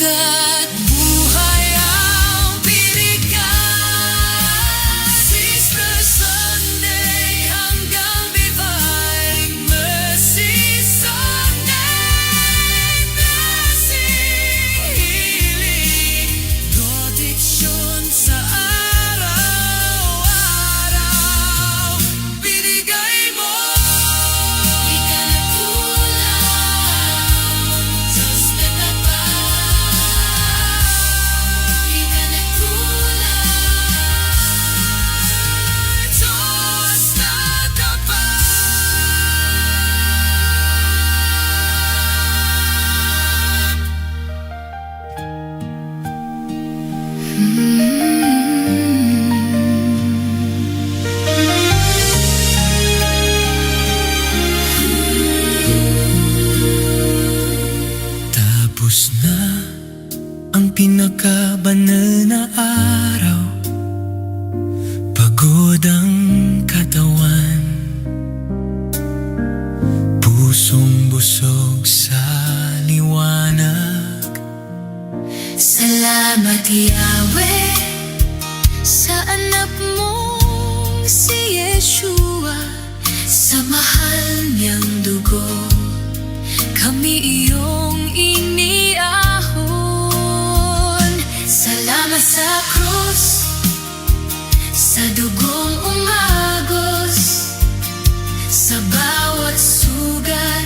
sugat, buhay ang binigay. Easter Sunday hanggang Divine Mercy Sunday, blessing, healing, proteksyon sa araw-araw, binigay mo. Di ka nagkulang, Diyos na tapat. Di ka nagkulang, Diyos na Tapos na ang pinakabanal na araw, pagod ang katawan, pusong busog sa liwanag. Salamat Yahweh sa anak mong si Yeshua, sa mahal niyang dugo kami iyong iniahon. Salamat sa krus, sa dugong umagos, sa bawat sugat,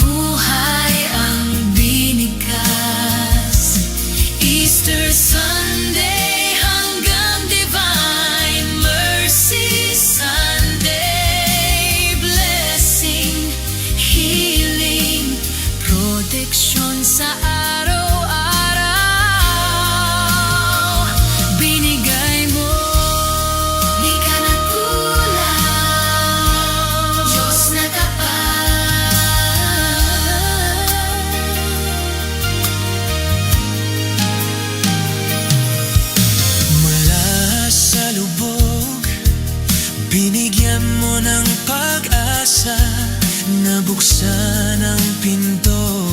buhay ang binigkas. Easter Sunday hanggang Divine Mercy Sunday, blessing, healing, proteksyon sa araw-araw, binigay mo. Di ka nagkulang, Diyos na tapat. Mula sa lubog, binigyan mo ng pag-asa, nabuksan ang pinto,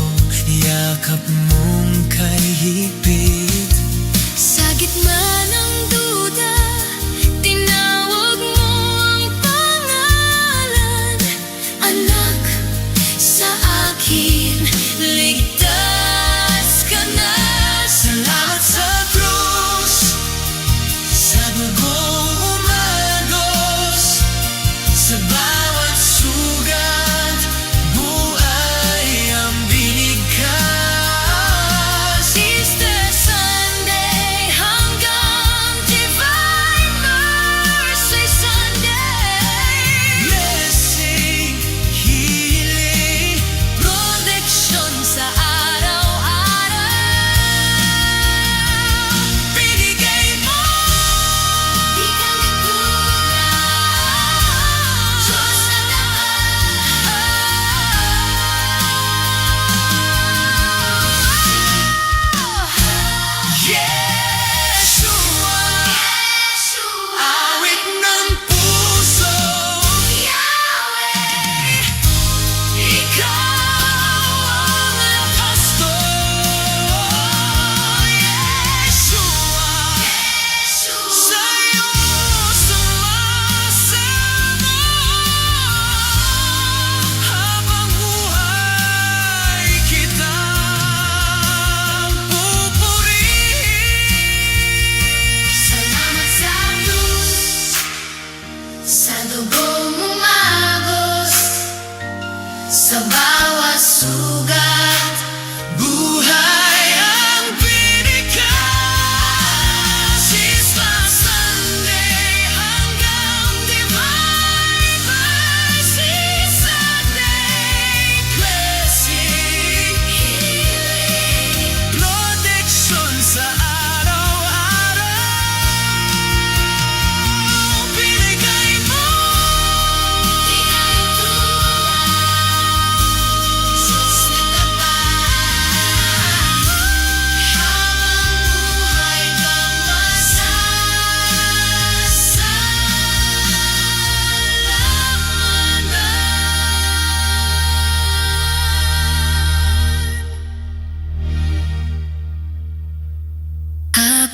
yakap mong kay higpit. Sa gitna ng duda, tinawag mo ang pangalan, anak, sa akin, ligtas ka na. Salamat sa krus, sa dugong umagos, sa bawat sugat, buhay ang binigkas. Easter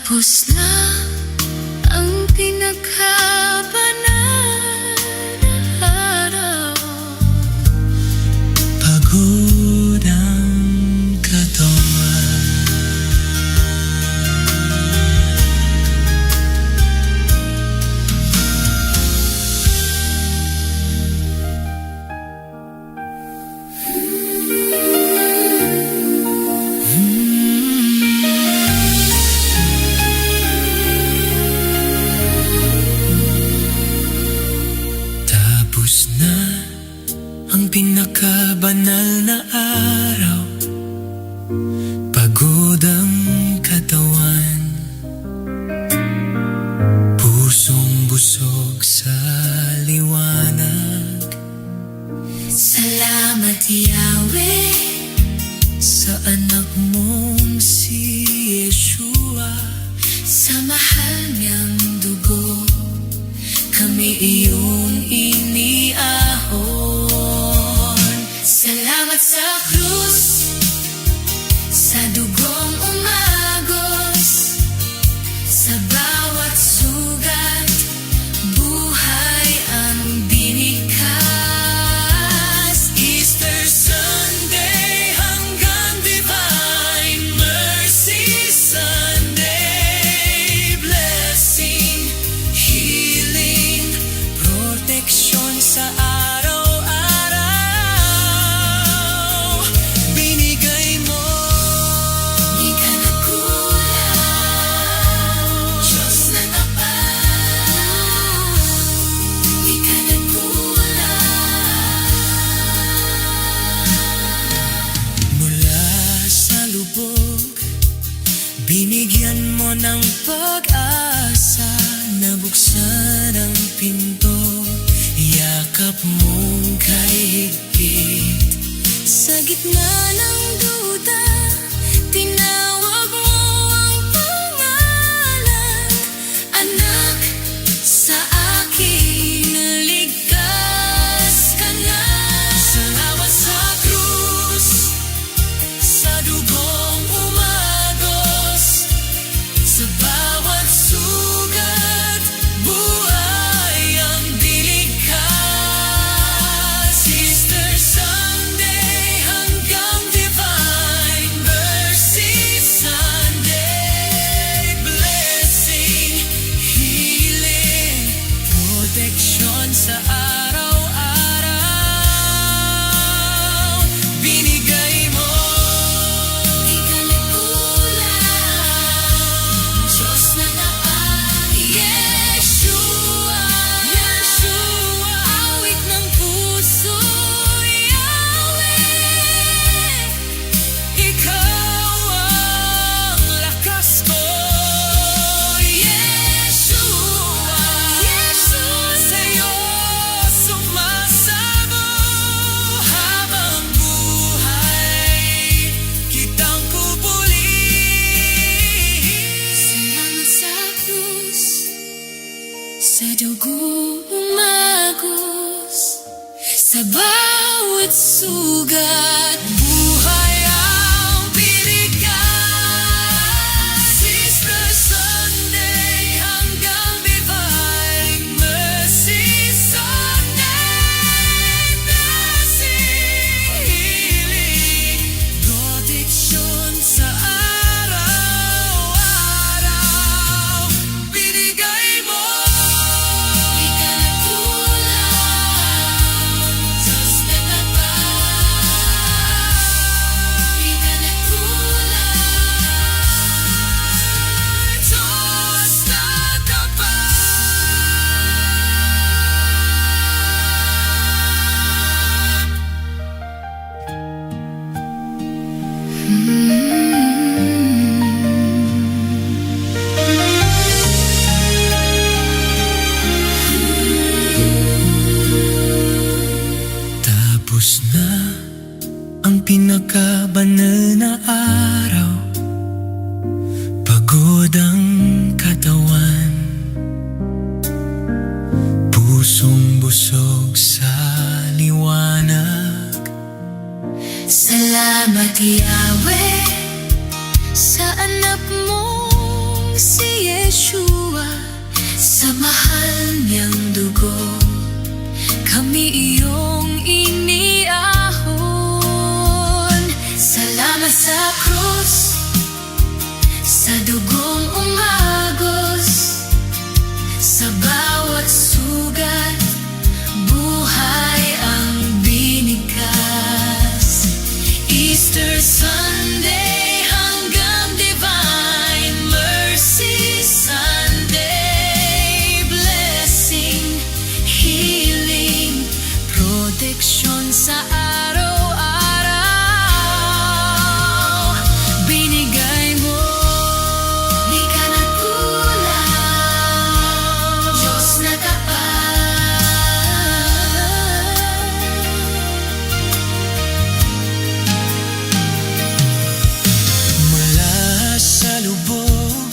Tapos na ang pinaghabanal na araw. Pagod ang katawan. Tapos na ang pinakabanal na araw. Pagod ang katawan, pusong busog sa liwanag. Salamat Yahweh sa anak mong si Yeshua. Sa mahal niyang dugo kami iyong iniahon. Salamat sa krus, sa dugong umagos, sa bawat sugat, buhay ang binikas. Easter Sunday hanggang Divine Mercy Sunday. Blessing, healing, proteksyon sa araw-araw. Binigay mo, di ka nagkulang. Diyos na tapat, di ka nagkulang. Mula sa lubog, binigyan mo ng pag-asa. Nabuksan ang pinto, yakap mong kay higpit. Sa gitna ng duda, tinawag mo ang pangalan. Anak, sa akin ligtas ka na. Salamat sa krus, sa dugong umagos, sa bawat sugat, buhay ang dilikas. Easter Sunday hanggang Divine Mercy Sunday. Blessing, healing, proteksyon sa araw-araw. Binigay mo, di ka nagkulang. Diyos na tapat, Yeshua. Yeshua, awit ng puso, Yahweh. Ikaw ang lakas ko, Yeshua. Yeshua, sa'yo sumasamo habang buhay kitang pupurihin. Salamat sa krus, sa dugo umagos, sa bawat sugat, buhay ang binikas. Easter Sunday hanggang Divine Mercy Sunday. Blessing, healing, proteksyon sa araw-araw. Binigay mo, di ka nagkulang. Diyos na tapat, di ka nagkulang. Diyos na tapat. Tapos na ang pinakabanal na araw. Pagod ang katawan, pusong busog sa liwanag. Salamat Yahweh sa anak mong si Yeshua, sa mahal niyang dugo, kami iyong iniahon. Salamat sa krus, sa dugong umagos, sa bawat sugat, buhay ang binigkas. Easter Sunday hanggang Divine Mercy Sunday, blessing, healing, protection sa araw-araw. Binigay mo, di ka nagkulang, Diyos na tapat. Mula sa lubog,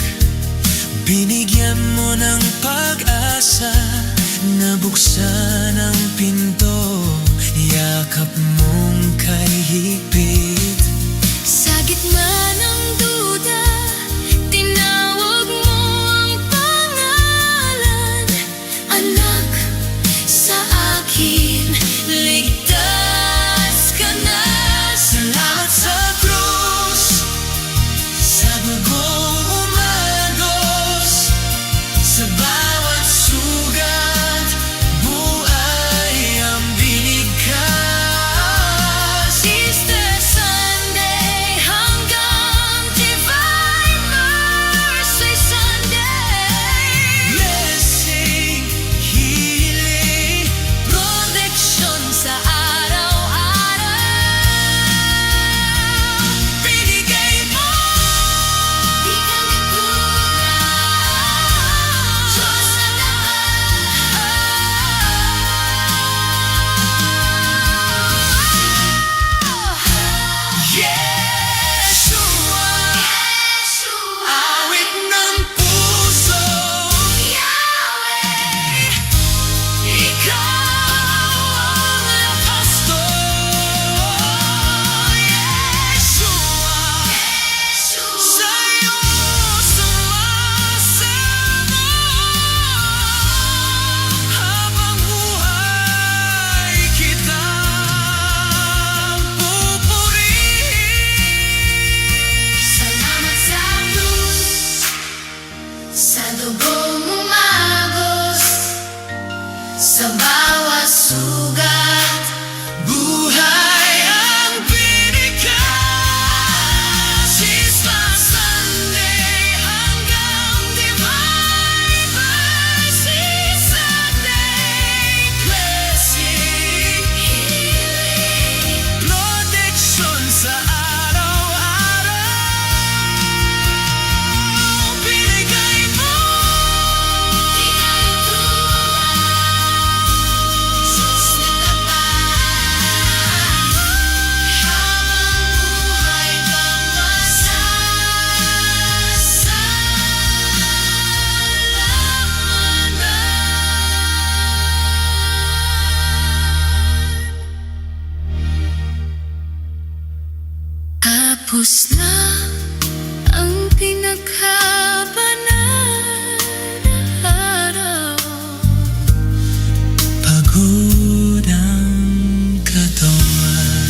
binigyan mo ng pag-asa, nabuksan ang pinto, yakap mong kay higpit. Sa gitna ng duda, tinawag mo ang pangalan. Anak, sa akin, ligtas ka na. Salamat sa krus, sa dugong umagos, sa bawat sugat, buhay ang binigkas. Easter Sunday hanggang Divine Mercy Sunday, Blessing, healing, protection sa araw-araw. binigay mo. Di ka nagkulang, Diyos na tapat. Yeshua, awit ng puso, Yahweh, ikaw ang lakas ko. Yeshua, sa'yo sumasama, habang buhay kitang pupurihin. Salamat sa krus, sa dugong umagos, sa bawat sugat, Buhay ang binigkas. Easter Sunday hanggang Divine Mercy Sunday, blessing, healing, protection sa araw-araw. Binigay mo. di ka nagkulang, Diyos na tapat. Habang buhay kang masasalamat. Tapos na ang pinaghabanan na araw. Pagod ang katawan,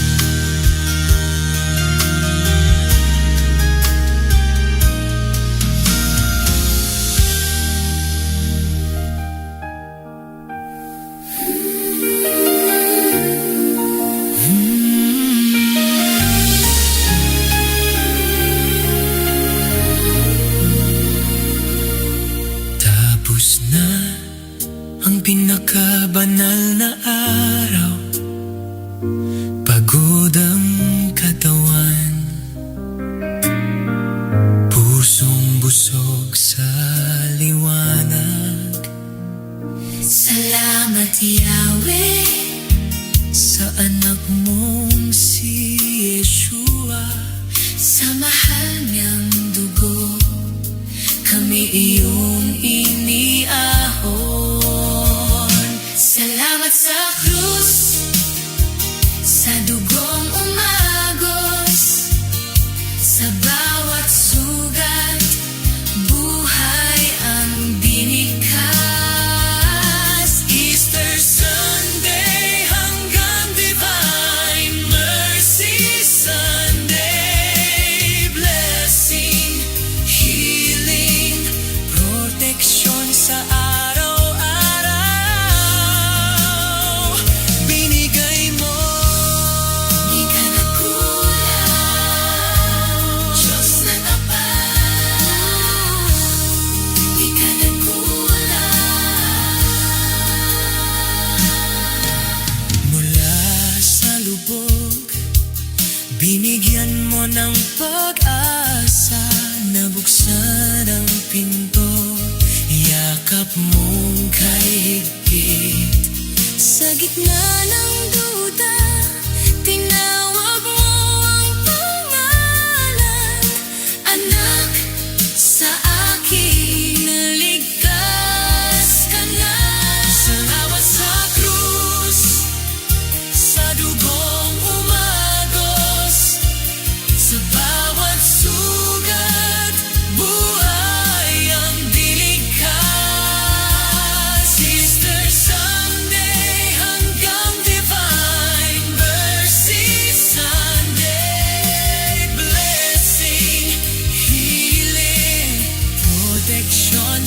tapos na ang pinakabanal na araw. Pagod ang katawan, pusong busog sa liwanag. Salamat Yahweh, Sa anak mong si Yeshua, sa mahal niyang dugo, kami iyong iniahon. Salamat sa krus, sa dugong umagos, sa bawat sugat, buhay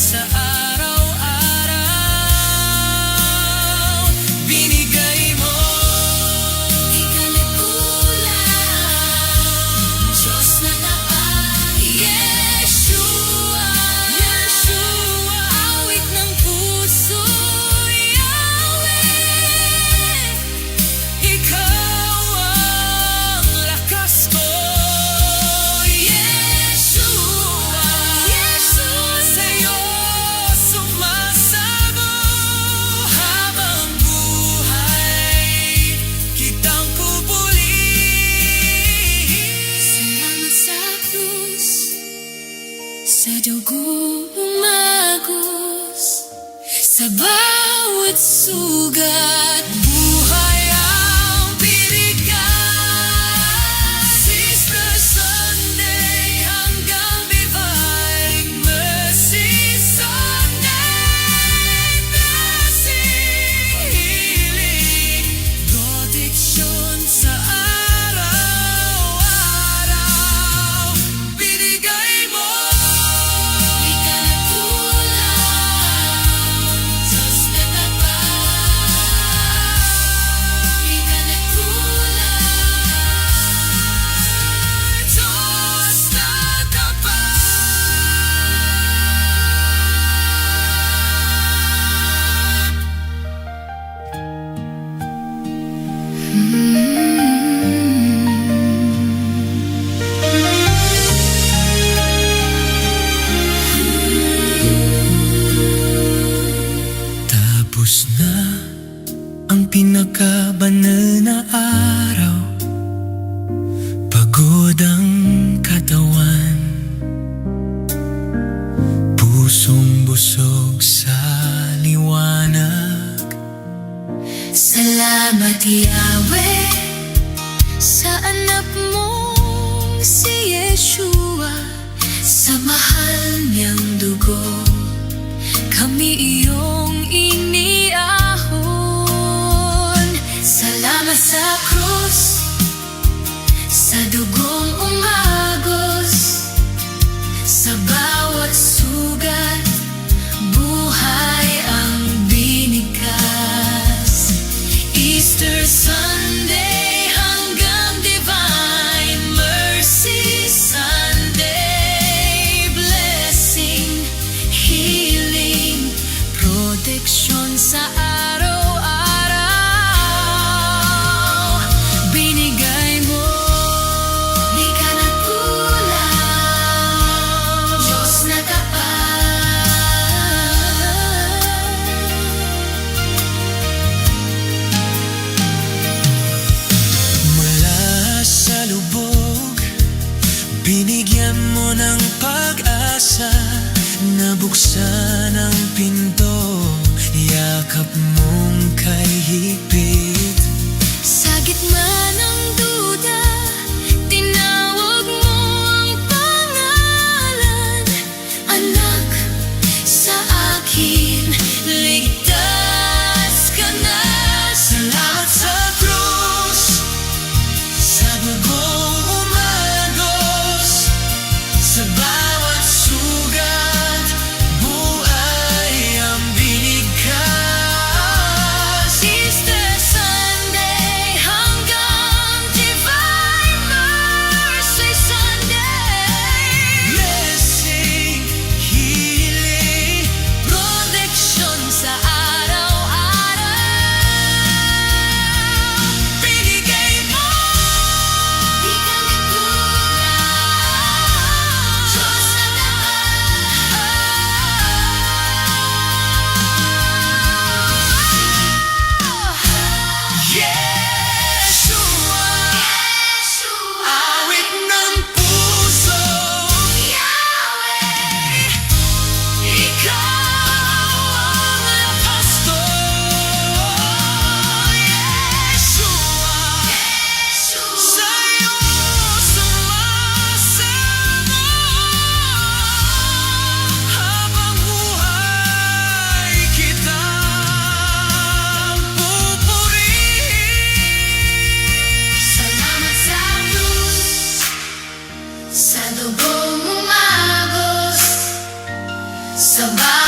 sa araw-araw. Binigay mo, Di ka nagkulang, Diyos na tapat, Yeshua. Awit ng puso, Yahweh. ikaw ang lakas ko. Yeshua. Sa'yo sumasamo habang buhay kitang pupurihin. Salamat sa krus, sa dugong umagos, sa bawat sugat. Buhay ang binigay. Easter Sunday hanggang Divine Mercy Sunday. Blessing, healing, protection sa araw-araw. Binigay mo, Di ka nagkulang, Diyos na tapat. Di ka nagkulang, Diyos na tapat. Tapos na ang pinakabanal na araw. Pagod ang katawan, pusong busog sa liwanag. Salamat Yahweh sa anak mong si Yeshua, sa mahal niyang dugo kami iyong iniahon. Salamat sa krus, sa dugong umagos, sa bawat sugat, buhay ang binigkas. Easter Sunday hanggang Divine Mercy Sunday. Blessing, healing, protection sa araw-araw. Binigay mo, di ka nagkulang, Diyos na tapat. Mula sa lubog, binigyan mo ng pag-asa. Nabuksan ang pinto, yakap mong kay higpit. Sa gitna ng duda, tinawag mo ang pangalan. Anak, sa akin, ligtas ka na. Salamat sa krus, sa dugong umagos, sa bawat sugat, buhay ang binigkas. Easter Sunday hanggang Divine Mercy Sunday. Blessing, healing, Protection sa araw-araw. binigay mo. Di ka nagkulang, Diyos na tapat. Yeshua, awit ng puso. Yahweh, Ikaw ang lakas ko. Yeshua, sa'yo sumasamo habang buhay kitang pupurihin. salamat sa krus, sa dugong umagos, sa bawat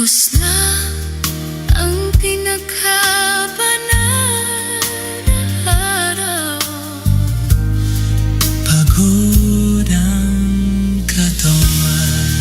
Tapos na ang pinagkabanal na araw. Pagod ang katawan.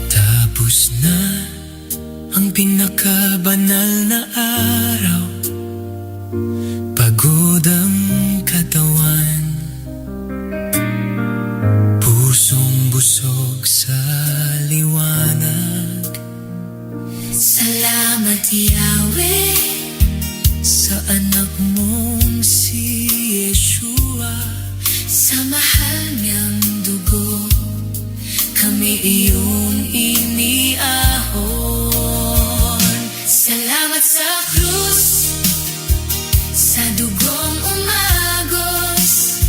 Tapos na ang pinakabanal na araw. Pagod ang katawan, pusong busog sa liwanag. Salamat Yahweh Sa anak mong si Yeshua, sa mahal niyang dugo. kami iyong iniahon. Salamat sa krus, sa dugong umagos,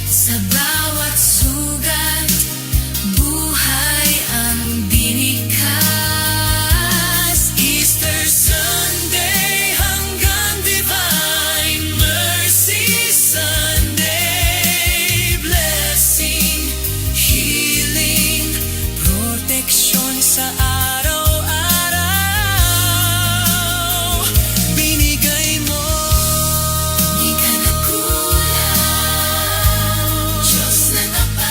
sa bawat sugat, buhay ang binikas. Easter Sunday hanggang Divine Mercy Sunday. Blessing, healing, proteksyon sa araw-araw. Binigay mo. Di ka nagkulang, Diyos na tapat.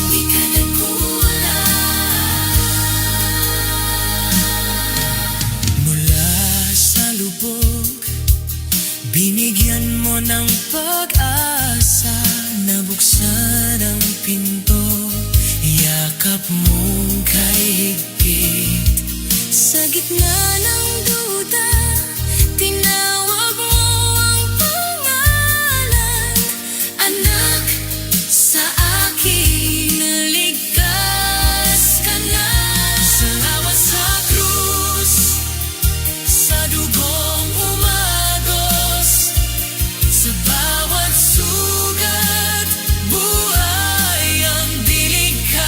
Di ka nagkulang. Mula sa lubog, binigyan mo ng pag-asa. Nabuksan ang pinto, yakap mong kay higpit. Sa gitna ng duda, tinawag mo ang pangalan. Anak, sa akin ligtas ka na. Salamat sa krus, sa dugong umagos, sa bawat sugat, buhay ang dilikas.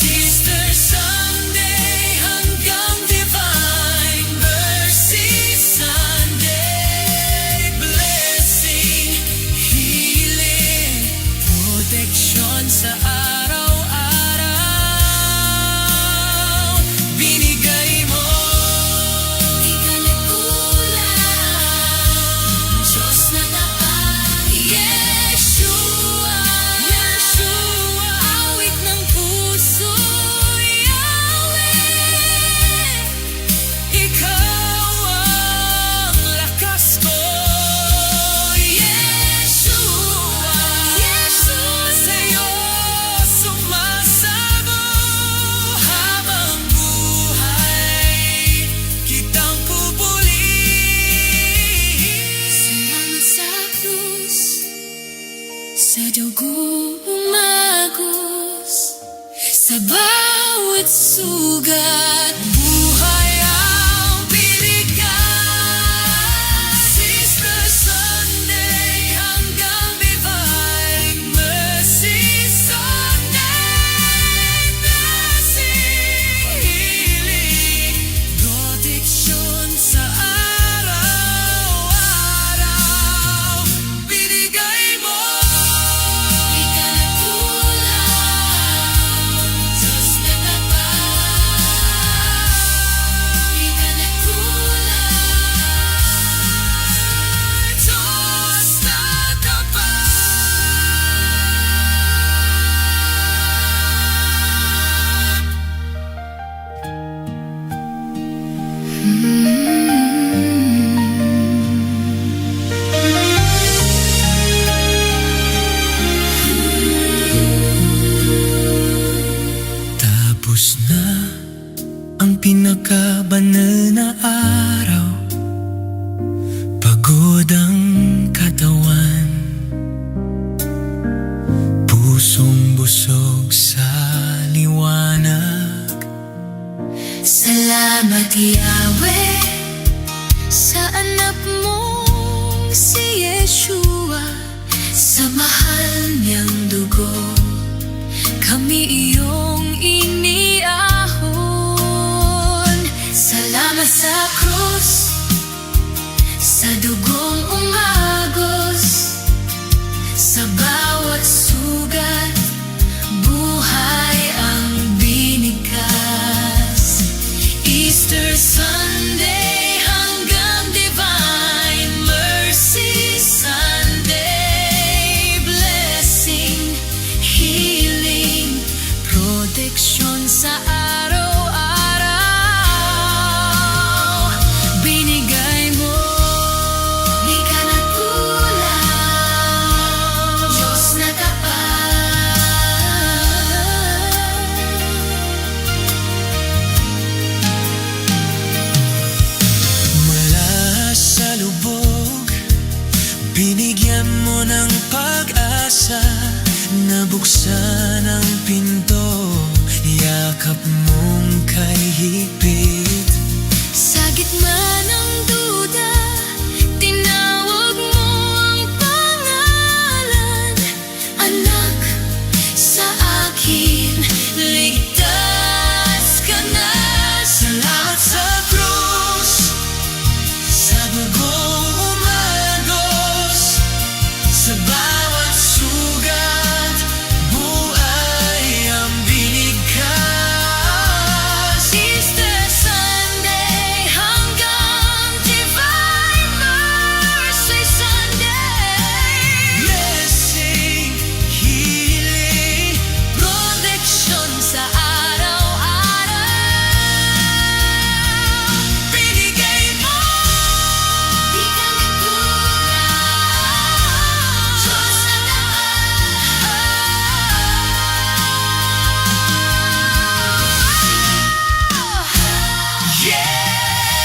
Easter Sunday hanggang Divine Mercy Sunday. Blessing, healing, proteksyon sa araw-araw. Binigay mo. Di ka nagkulang, Diyos na tapat. Yeshua, Yeshua, awit ng puso, Yahweh. ikaw ang lakas ko. Yeshua, Sa'yo sumasago habang buhay kitang pupurihin. salamat sa krus, sa dugo umagos, sa bawat sugat, Buhay ang binigas. Easter Sunday hanggang Divine Mercy Sunday. Blessing, healing, proteksyon sa araw-araw. Binigay mo. di ka nagkulang, Diyos na tapat. Di ka nagkulang, Diyos na tapat. Tapos na ang pinakabanal na araw. Pagod ang katawan, pusong busog sa liwanag. salamat Yahweh sa anak mong si kami iyong iniahon. Salamat sa krus, sa dugong umagos, sa bawat sugat, buhay ang binigkas. Easter Sunday hanggang Divine Mercy Sunday, blessing, healing, protection sa araw-araw. Binigay mo, di ka nagkulang, Diyos na Mula sa lubog, binigyan mo ng pag-asa, nabuksan ang pinto, yakap mong kay higpit. Sa gitna ng duda, tinawag mo ang pangalan. Anak, sa akin, ligtas ka na. Salamat sa krus, sa dugong umagos, sa bawat sugat, buhay ang binigkas. Easter Sunday hanggang Divine Mercy Sunday, Blessing, healing, protection sa araw-araw. binigay mo. Di ka nagkulang, Diyos na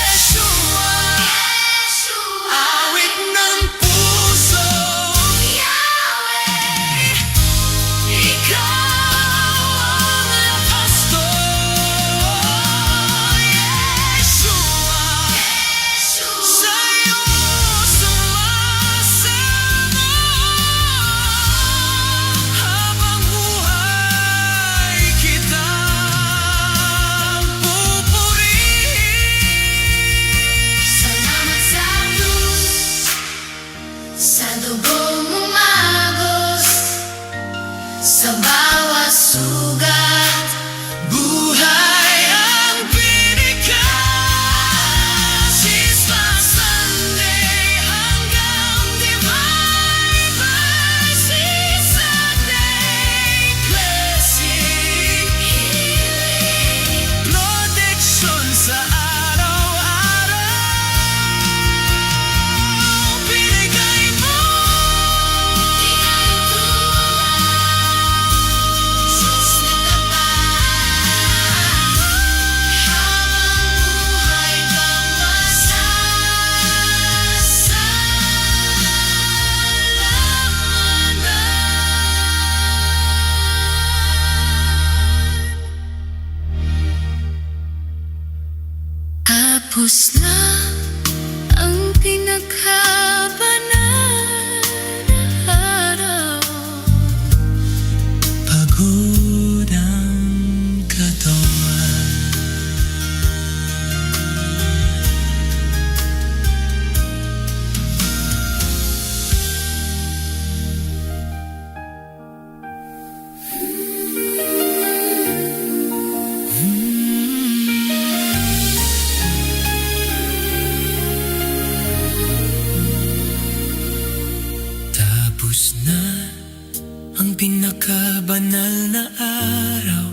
Yeshua, awit ng puso, Yahweh, Ikaw ang lakas ko. Yeshua, sa'yo sumasama, habang buhay kitang pupurihin. Salamat sa krus, sa dugong umagos, sa bawat sugat, Buhay ang binigkas. Easter Sunday hanggang Divine Mercy Sunday, blessing, healing, protection sa araw-araw. Binigay mo. di ka nagkulang, Diyos na tapat, habang buhay kang masasalamat. Tapos na ang pinagkabanal na araw. Pagod ang katawan, tapos na ang pinakabanal na araw.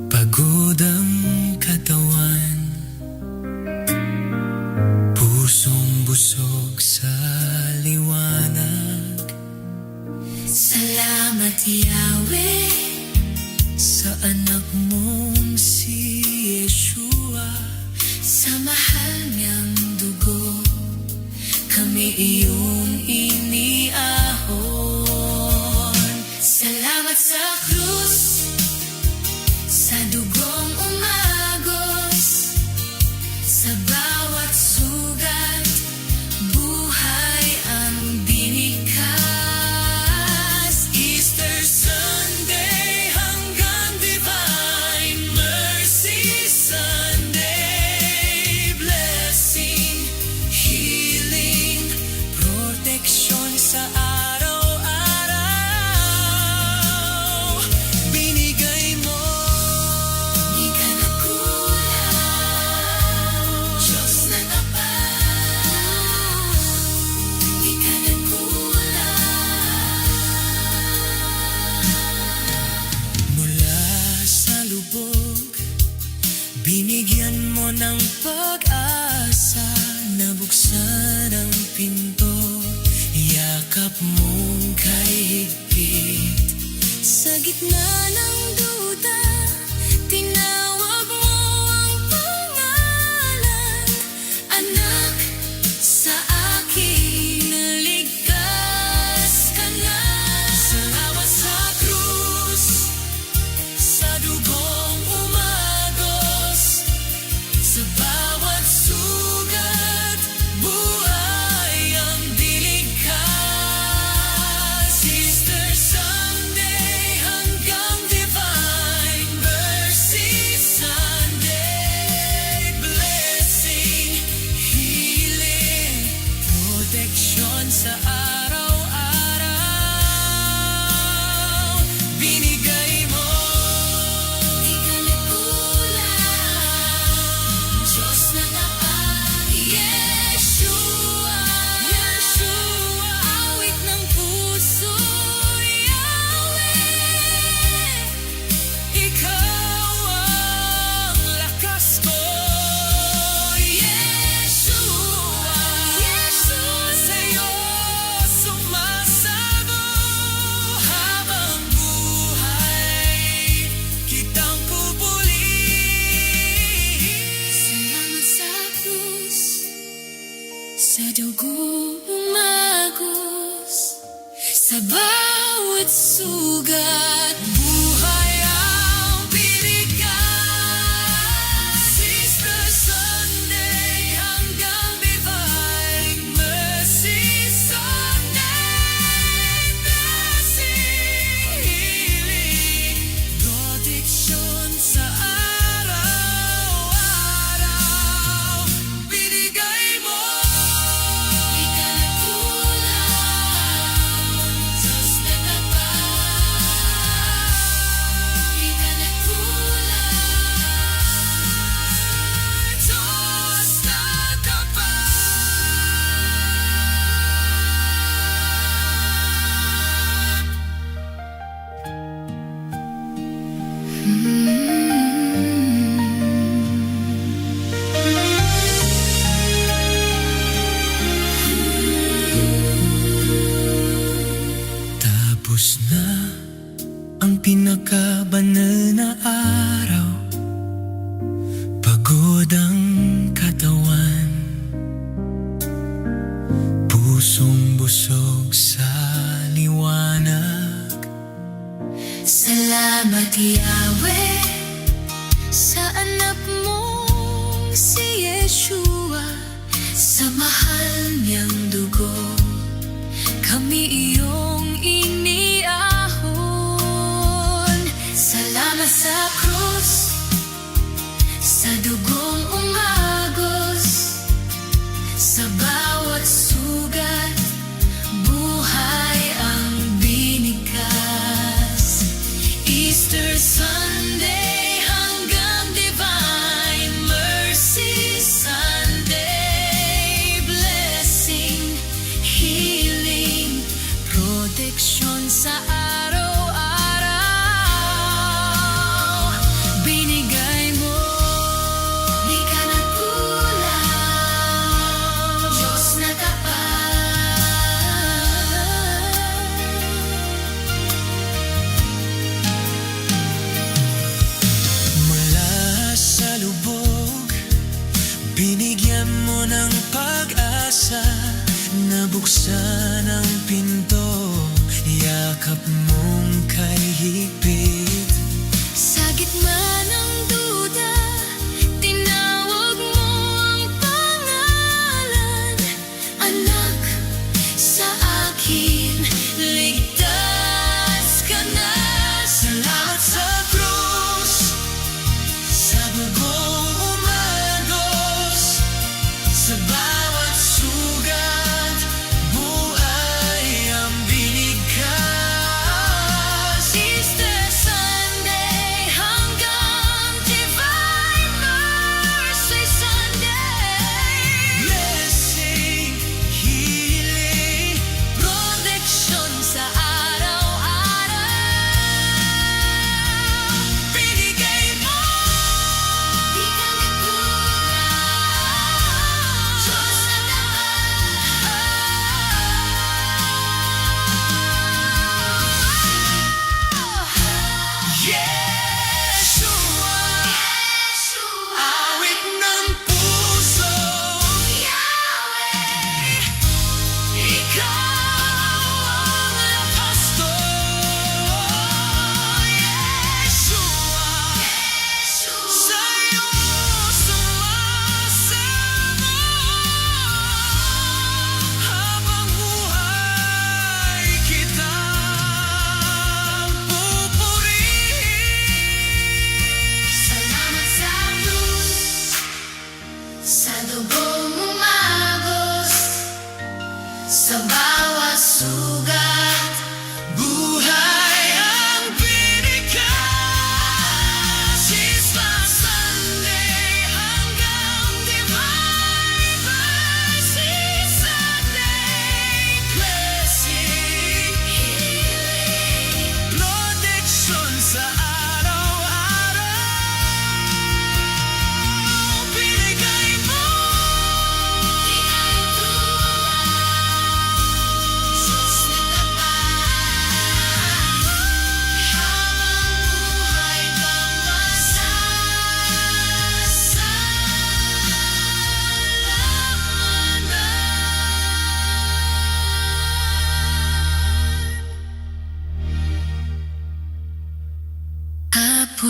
Pagod ang katawan, pusong busog sa liwanag. Salamat Yahweh, Sa anak mong si Yeshua, sa mahal niyang dugo, kami iyong iniahon. Salamat sa krus, sa dugong umagos, sa bawat sugat, buhay ang binigkas. Easter Sunday lubog, binigyan mo ng pag-asa, nabuksan ang pinto, yakap mong kay higpit. Sa gitna ng duda, tinawag mo ang pangalan. Anak, sa akin ligtas ka na. Salamat sa krus, sa dugong umagos, sa bawat sugat, buhay ang diligtas. Easter Sunday hanggang Divine Mercy Sunday, blessing, healing, protection sa araw-araw, binigay mo. Di ka nagkulang, Diyos na tapat, Yeshua. Awit ng puso, Yahweh. Ikaw ang lakas ko, Yeshua. Sa'yo sumasamo habang buhay, kitang pupurihin. Salamat sa krus, sa dugo umagos, sa bawat sugat, Buhay ang binigay. Easter Sunday hanggang Divine Mercy Sunday, blessing, healing, protection sa araw-araw, binigay mo. di ka nagkulang, Diyos na tapat, di ka nagkulang. Diyos na tapat. Tapos na ang pinakabanal na araw, pagod ang katawan, pusong busog sa liwanag. Salamat Yahweh sa anak mong si Yeshua, sa mahal niyang dugo, kami iyong iniahon. Salamat sa krus, sa dugong umagos, sa bawat sugat, buhay ang binigkas. Easter Sunday hanggang Divine Mercy Sunday, blessing, healing, protection sa araw-araw, binigay mo. Di ka nagkulang, Diyos na Mula sa lubog, binigyan mo ng pag-asa, nabuksan ang pinto, yakap mong kay higpit. Sa gitna ng duda, tinawag mo ang pangalan. Anak, sa akin ligtas ka na. Salamat sa krus, sa dugong umagos, sa bawat sugat, buhay ang binigkas. Easter Sunday hanggang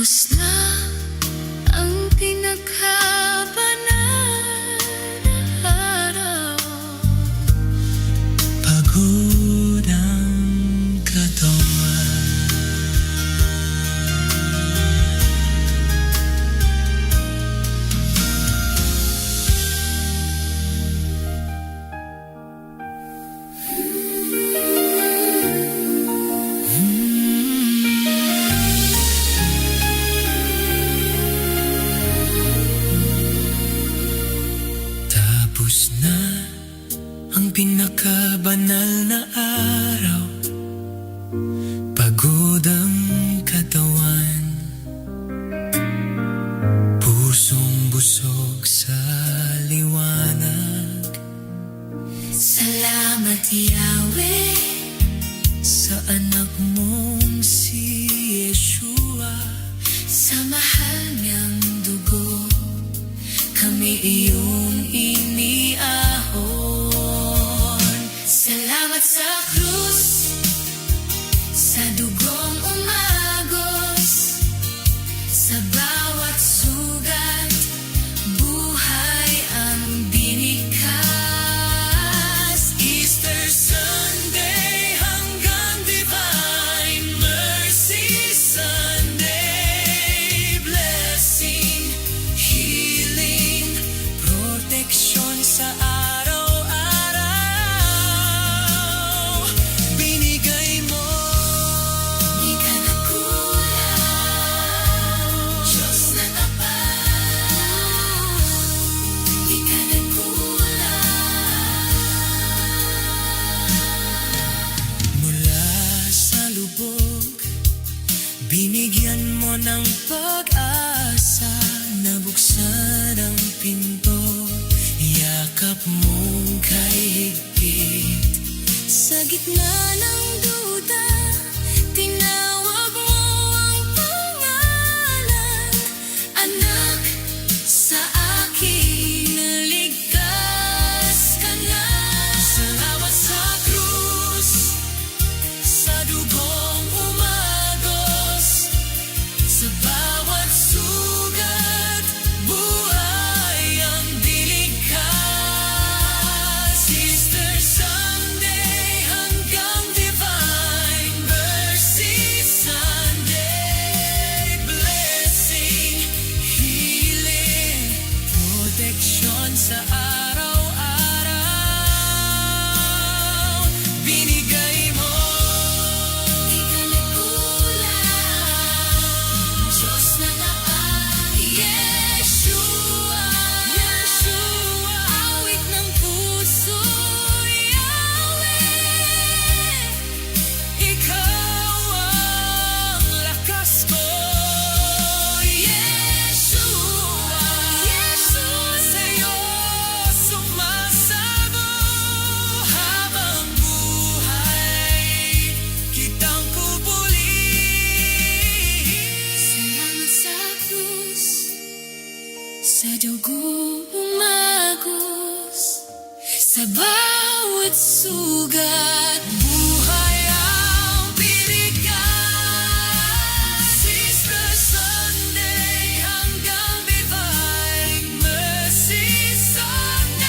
Tapos na ang pinagkabanal na araw. Pagod ang katawan. Tapos na ang pinakabanal na araw. Pagod ang katawan, pusong busog sa liwanag. Salamat Yahweh Sa anak mong si Yeshua, sa mahal niyang dugo. kami iyong iniahon. Salamat sa krus, sa dugong umagos, sa bawat sugat, buhay ang binikas. Easter Sunday hanggang Divine Mercy Sunday. Blessing, healing, proteksyon sa araw-araw. Binigay mo. Di ka nagkulang, Diyos na tapat. Di ka nagkulang. Mula sa lubog, binigyan mo ng pag-asa. Nabuksan ang pinto, yakap mong kay higpit. Sa gitna ng duda, tinawag mo ang pangalan. Anak, sa akin ligtas ka na. Salamat sa krus, sa dugong umagos, sa bawat sugat, buhay ang dilikas. Easter Sunday hanggang Divine Mercy Sunday. Blessing, healing, proteksyon sa araw-araw. Binigay mo. Di ka nagkulang, Diyos na tapat. Yeshua, Yeshua, awit ng puso, Yahweh. Ikaw ang lakas ko. Yeshua, Yeshua, Sa'yo sumasago habang buhay kitang pupurihin. salamat sa krus, sa dugo umagos, sa bawat sugat, Buhay ang binigas. Easter Sunday hanggang Divine Mercy Sunday.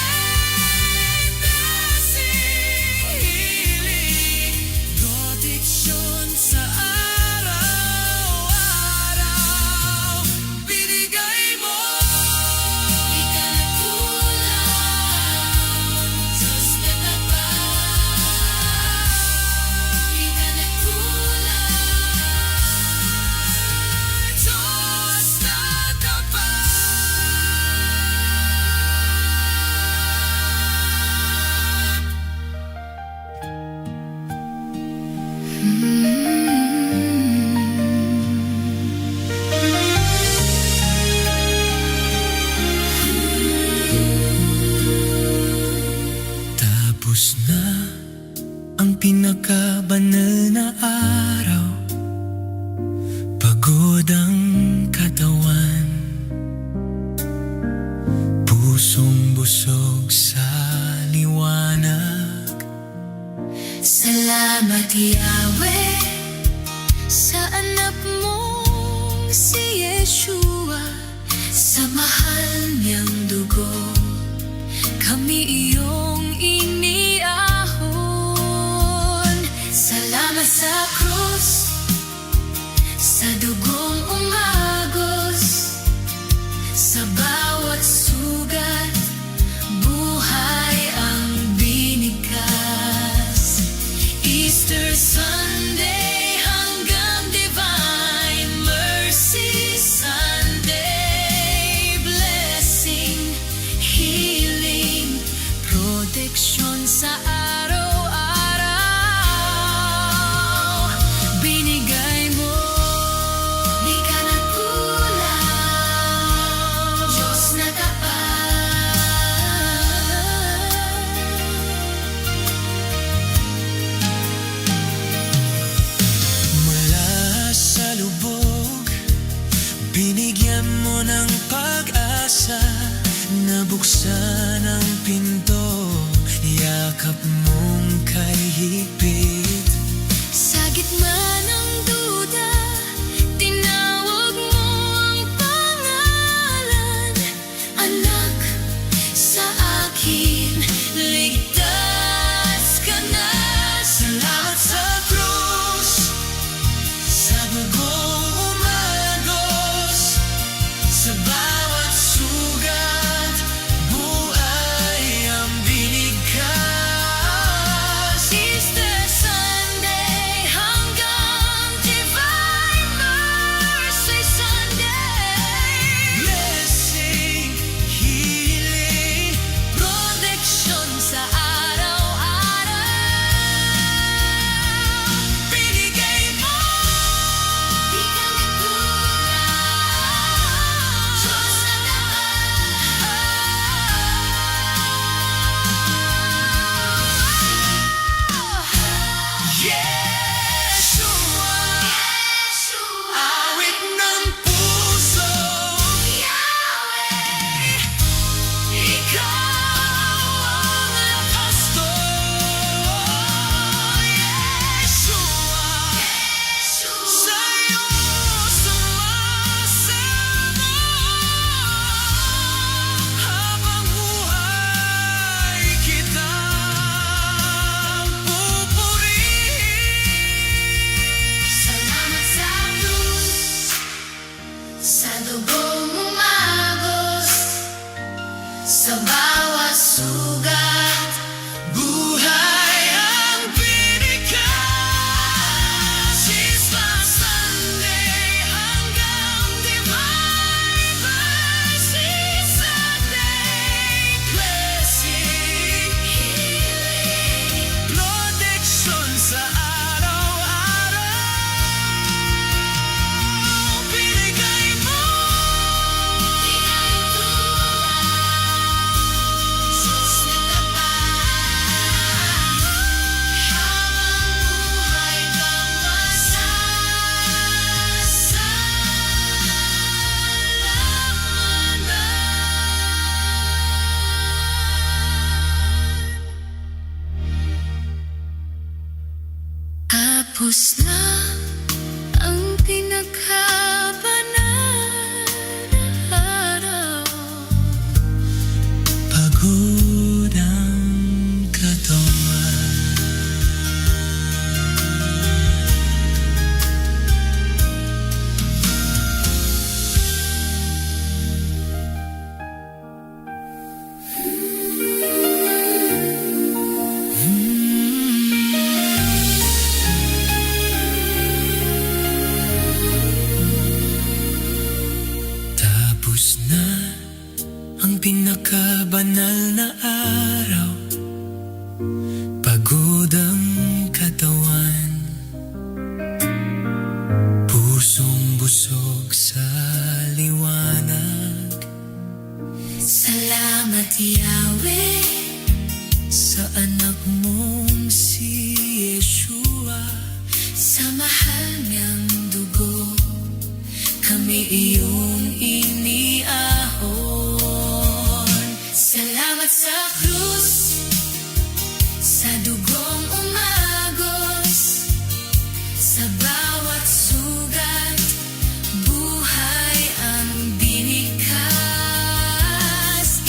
Blessing, healing, proteksyon sa araw-araw. Binigay mo. di ka nagkulang, Diyos na tapat. Di ka nagkulang, Diyos na tapat. Tapos na ang pinakabanal na araw. Pagod ang katawan, pusong busog sa liwanag. salamat Yahweh sa anak mong si Binigyan mo ng pag-asa, nabuksan ang pinto, yakap mong kay higpit. Sa gitna ng duda, tinawag mo ang pangalan. Anak, sa akin, ligtas ka na. Salamat sa krus, sa dugong umagos, sa bawat sugat, buhay ang binigkas. Easter Sunday hanggang Divine Mercy Sunday. Blessing, healing, Protection sa araw-araw. binigay mo. Di ka nagkulang, Diyos na tapat. Yeshua, awit ng puso. Yahweh, Ikaw ang lakas ko. Yeshua, sa'yo sumasama. Habang buhay kitang pupurihin. Salamat sa krus, sa dugong umagos, sa bawat sugat, Buhay ang binigkas. Easter Sunday hanggang Divine Mercy Sunday. Blessing, healing, protection sa araw-araw. Binigay mo. di ka nagkulang, Diyos na tapat. Habang buhay kang masasalamat. Tapos na ang pinagkabanal na araw. Pagod ang katawan. Tapos na ang pinakabanal na araw. Pagod ang katawan, pusong busog sa liwanag. Salamat Yahweh, Sa anak mong si Yeshua, sa mahal niyang dugo, kami iyong iniahon. Salamat sa krus, sa dugong umagos, sa bawat sugat, buhay ang binigkas.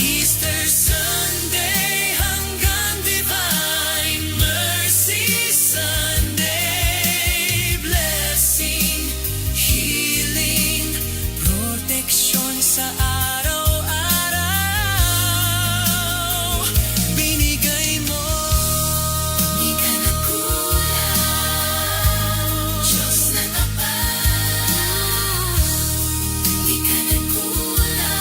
Easter Sunday hanggang Divine Mercy Sunday. Blessing, healing, protection sa araw-araw. Binigay mo. Di ka nagkulang, Diyos na tapat. Di ka nagkulang.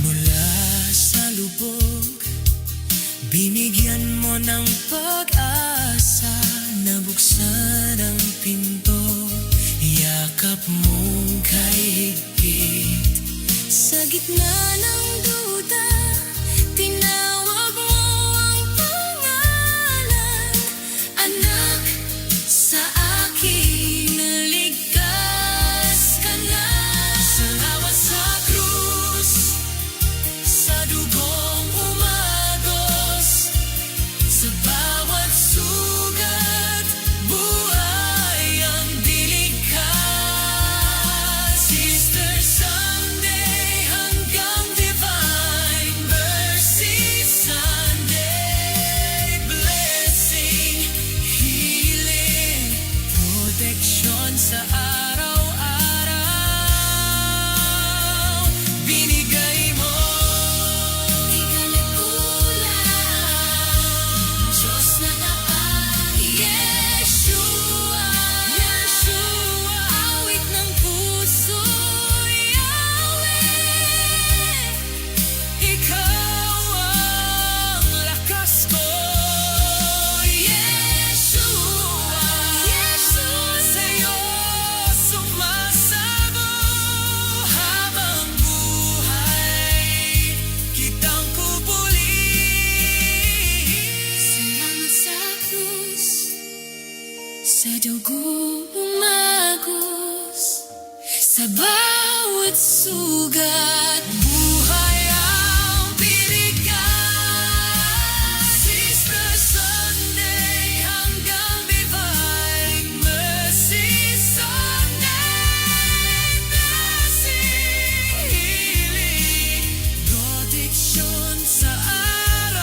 Mula sa lubog, binigyan mo ng pag-asa, nabuksan ang pinto, yakap mong kay higpit. Sa gitna ng duda, tinawag mo ang pangalan. Anak, sa akin ligtas sa araw-araw. Binigay mo. Di ka nagkulang, Diyos na tapat. Yeshua, Yeshua, awit ng puso, Yahweh. ikaw ang lakas ko. Yeshua, Sa'yo sumasamo habang buhay kitang pupurihin. salamat sa krus, sa dugo umagos, sa bawat sugat. Buhay ang binigay. Easter Sunday hanggang Divine Mercy Sunday. Blessing, healing, protection sa araw-araw.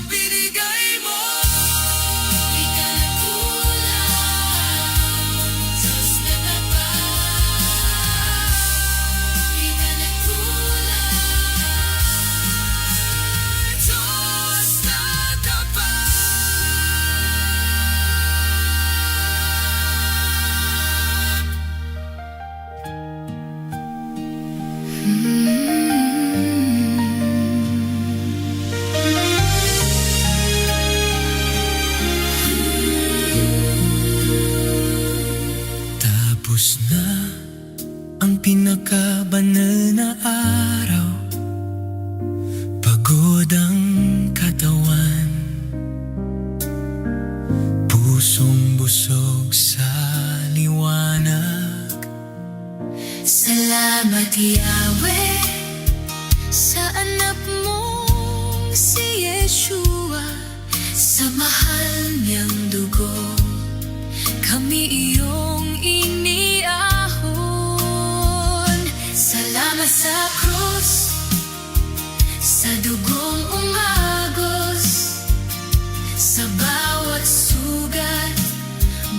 Binigay mo. Di ka nagkulang, Diyos na tapat. Di ka nagkulang, Diyos na tapat. Tapos na ang pinakabanal na araw. Pagod ang katawan, pusong busog sa liwanag. salamat Yahweh, sa anak mong si Yeshua, sa mahal niyang dugo, kami iyong iniahon. Salamat sa krus, sa dugong umagos, sa bawat sugat,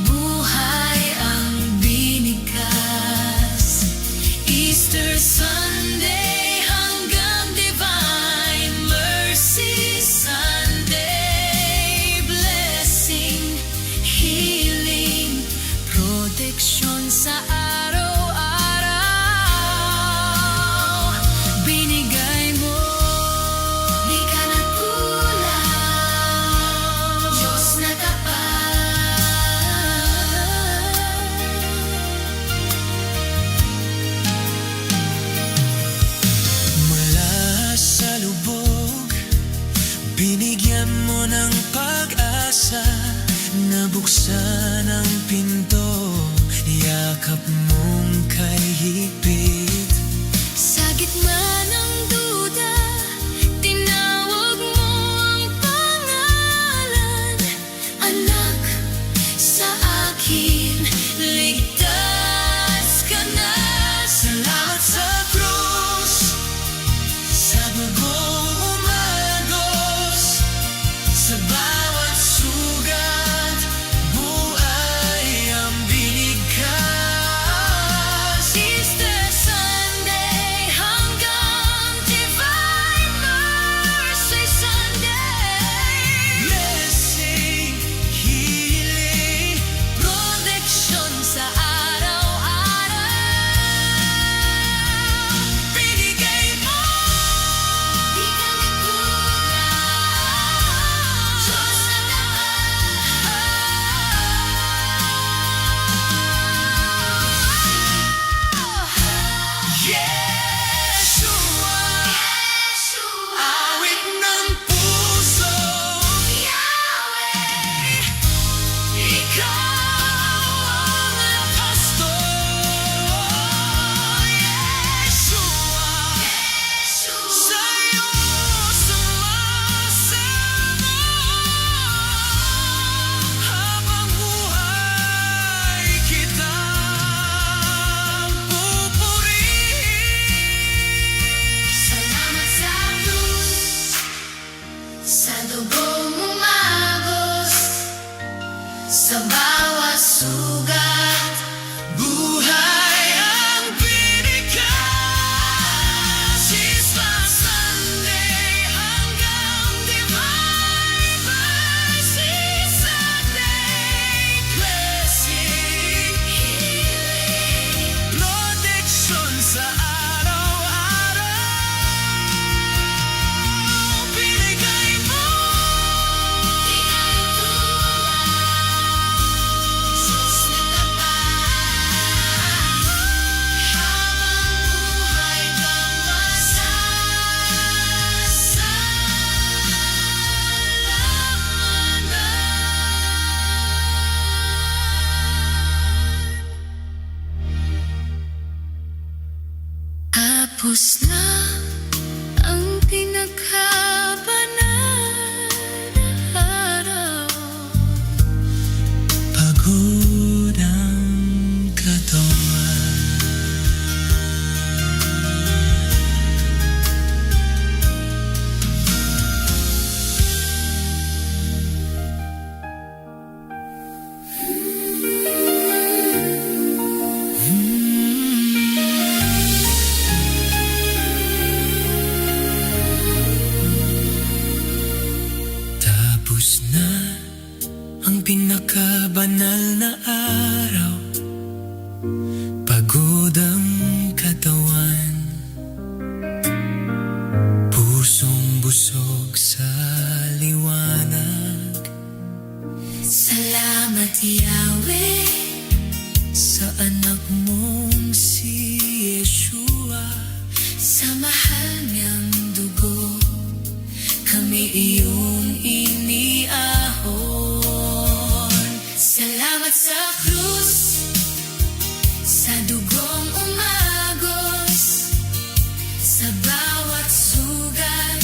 buhay ang binigkas. Easter Sunday hanggang Divine Mercy Sunday. Blessing, healing, protection sa araw-araw. Binigay mo. Di ka nagkulang, Diyos na tapat. Mula sa lubog, binigyan mo ng pag-asa. Nabuksan ang pinto, yakap mong kay higpit. Sa gitna ng duda, tinawag mo ang pangalan. Anak, sa akin, ligtas ka na. Salamat sa krus, sa dugong umagos, sa bawat sugat, buhay ang binigkas. Easter Sunday hanggang Divine Mercy Sunday. Blessing, healing, Protection sugat, buhay ang binigkas. Christmas Sunday hanggang Divine Mercy Sunday. Blessing, healing, protection sa araw-araw. Binigay mo Diyos na tapat, habang buhay kang masasalamanan. Tapos na ang pinagkabanal na araw. Pagod ang katawan, tapos na ang pinakabanal na araw. Pagod ang katawan, pusong busog sa liwanag. Salamat Yahweh, Sa anak mong si Yeshua, sa mahal niyang dugo. kami iyong iniahon. Salamat sa krus, sa dugong umagos, sa bawat sugat,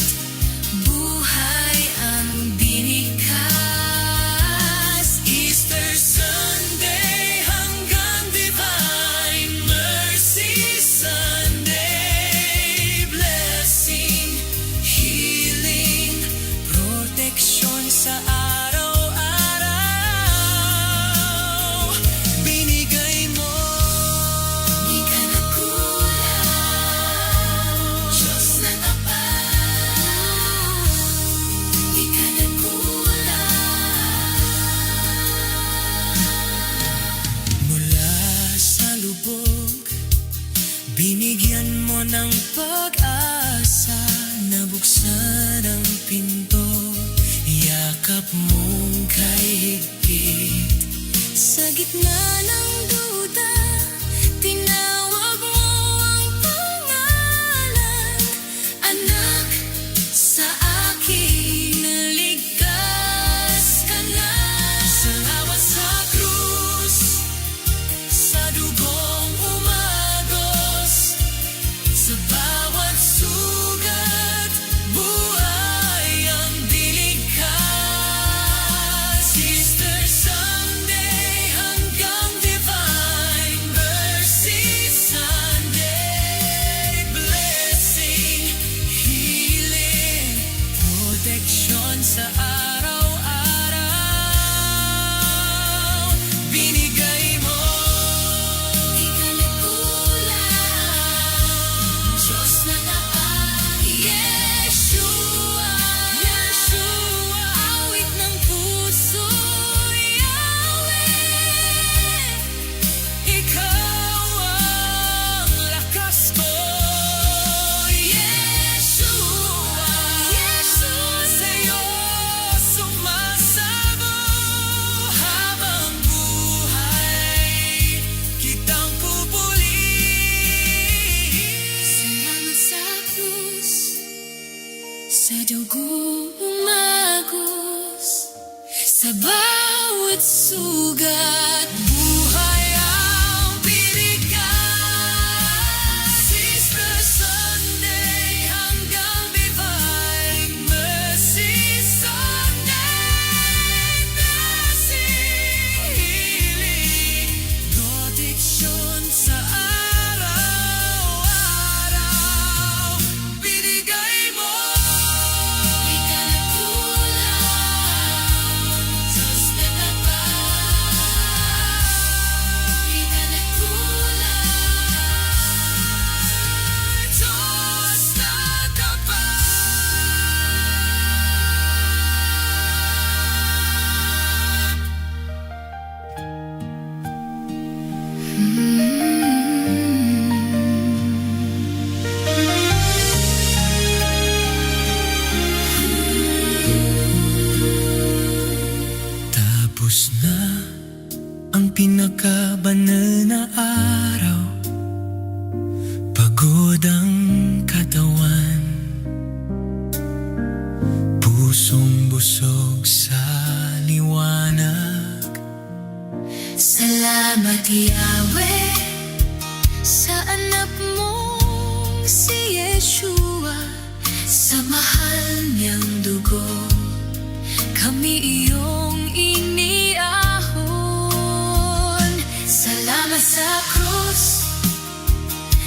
buhay ang binigkas. Easter Sunday hanggang Divine Mercy Sunday. Blessing, healing, protection sa araw-araw. Binigay mo Di ka nagkulang, Diyos na tapat. Di ka nagkulang. mula sa lubog. Binigyan mo ng pag-asa, nabuksan ang pinto. Yakap mong kahigpit. Sa gitna ng duda, tinawag mo ang pangalan. Anak, sa akin naligtas ka na. Salamat sa krus, sa dugong umagos, sa bawat sugat, buhay ang binigkas. Easter Sunday hanggang Divine pinakabanal na araw. Pagod ang katawan, pusong busog sa liwanag. Salamat Yahweh sa anak mong si Yeshua. Sa mahal niyang dugo kami iyong iniahon. Salamat sa krus,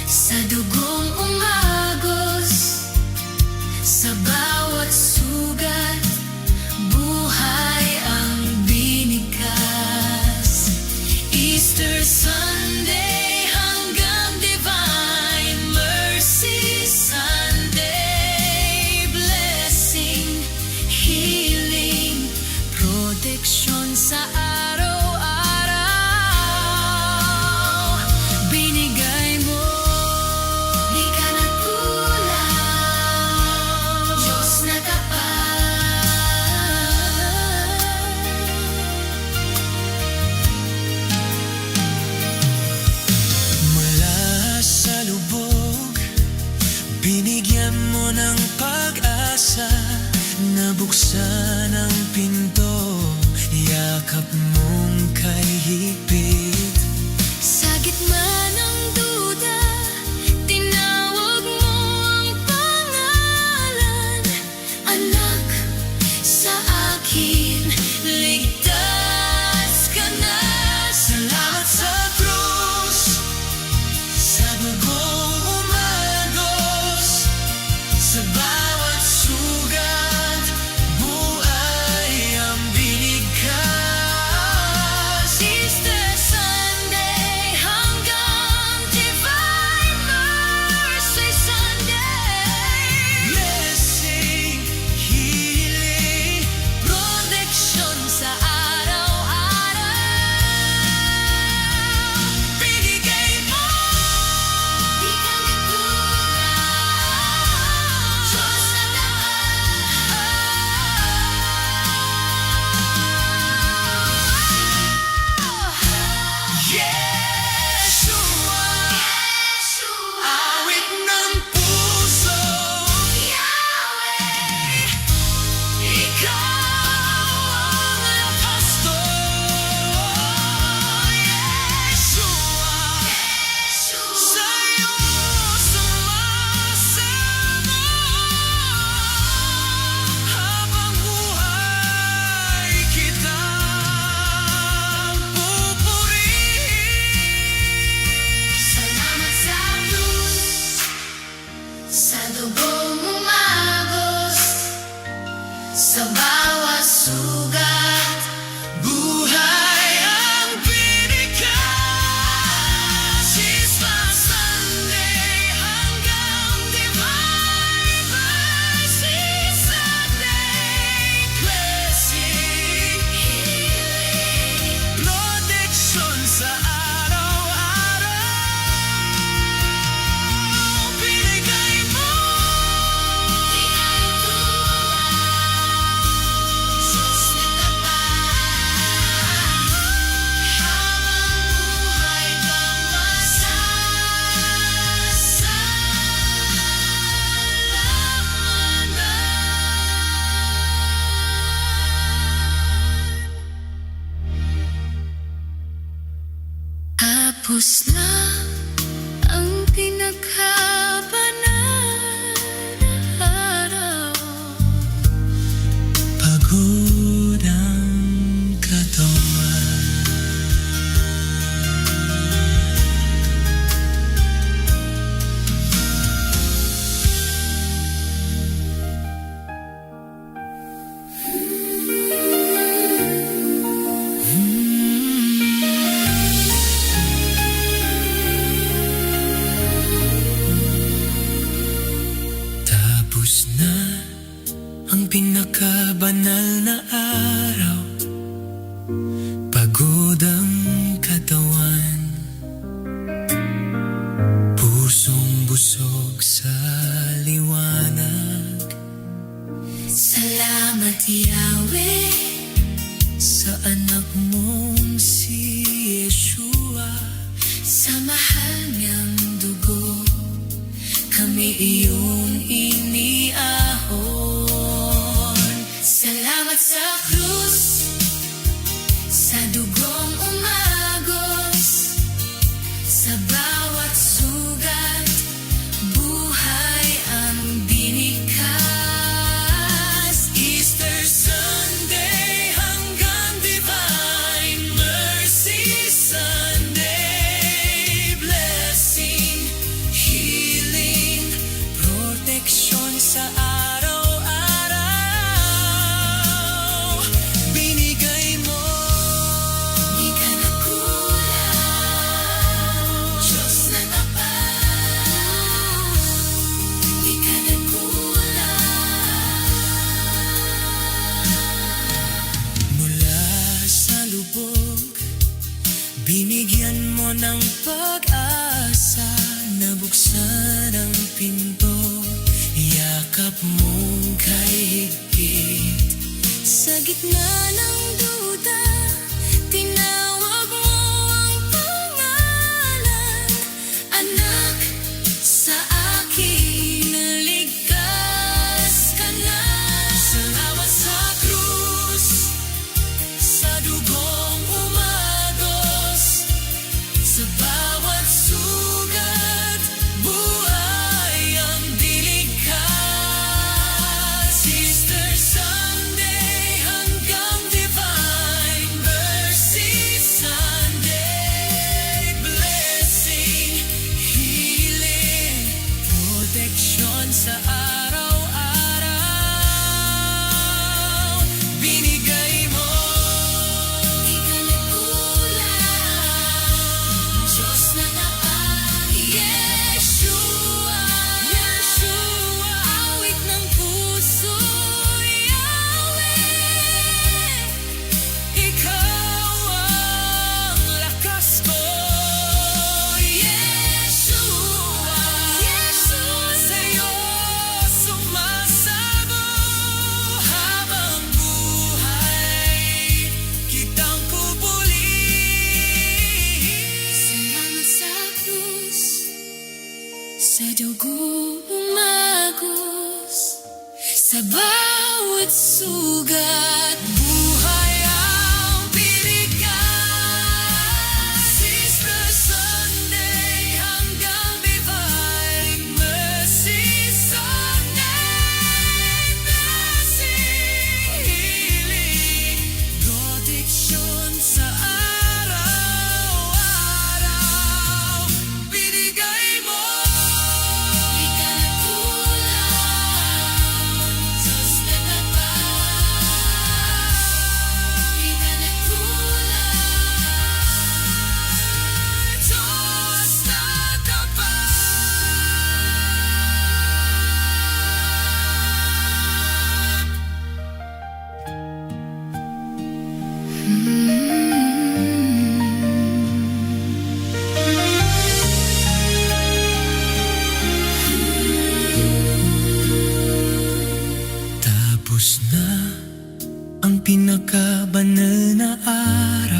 sa dugong umagos, sa bawat sugat buhay ang binigkas. Easter Sunday hanggang Divine Mercy Sunday, blessing, healing, protection sa araw-araw. Binigay mo, di ka nagkulang, Diyos na tapat. Mula sa lubog, binigyan mo ng pag-asa. Nabuksan ang pinto, yakap mong kay higpit. Sa gitna ng duda, tinawag mo ang pangalan. Anak, sa akin, ligtas ka na. Salamat sa krus, sa dugong umagos, sa bawat sugat buhay ang binigkas. Easter Sunday hanggang Divine Mercy Sunday, Blessing, healing, protection sa araw-araw. binigay mo. Di ka nagkulang, Diyos na tapat. Yeshua, awit ng puso. Yahweh, Ikaw ang lakas ko. Yeshua, sa'yo sumasama. Habang buhay kitang pupurihin. salamat sa krus, sa dugong umagos, sa bawat sugat Buhay ang binigkas. Easter Sunday hanggang Divine Mercy Sunday, blessing, healing, protection sa araw-araw. Binigay mo. di ka nagkulang, Diyos na tapat. Habang buhay kang masasalamat. Tapos na ang pinagkabanal na araw. Pagod ang katawan, tapos na ang pinakabanal na araw. Pagod ang katawan, pusong busog sa liwanag. Yahweh, sa anak mong si iyong iniahon. Salamat sa krus, sa dugong umagos, sa bawat sugat, buhay ang binikas. Easter Sunday hanggang Divine Mercy Sunday. Blessing, healing, protection sa araw-araw. Binigay mo. Di ka nagkulang, Diyos na tapat. Di ka nagkulang. Mula sa lubog, binigyan mo ng pag-asa, nabuksan ang pinto, yakap mong kay higpit. Sa gitna ng duda, tinawag mo ang pangalan. Anak, sa akin ligtas ka na. Salamat sa krus, sa dugong umagos, sa bawat sugat, buhay ang dilikas. Easter Sunday hanggang Divine Mercy Sunday. Blessing, healing, protection sa araw-araw. Binigay mo. Di ka nagkulang, Diyos na tapat. Yeshua, Yeshua, awit ng puso, Yahweh. Ikaw ang lakas ko. Yeshua, Yeshua, Sa'yo sumasamo habang buhay kitang pupurihin. salamat sa krus, sa dugo umagos, sa bawat sugat, Buhay ang pinigas. Easter Sunday hanggang Divine Mercy Sunday. Blessing, healing, protection sa araw-araw. Binigay mo. di ka nagkulang, Diyos na tapat. Di ka nagkulang, Diyos na tapat. Tapos na ang pinakabanal na araw.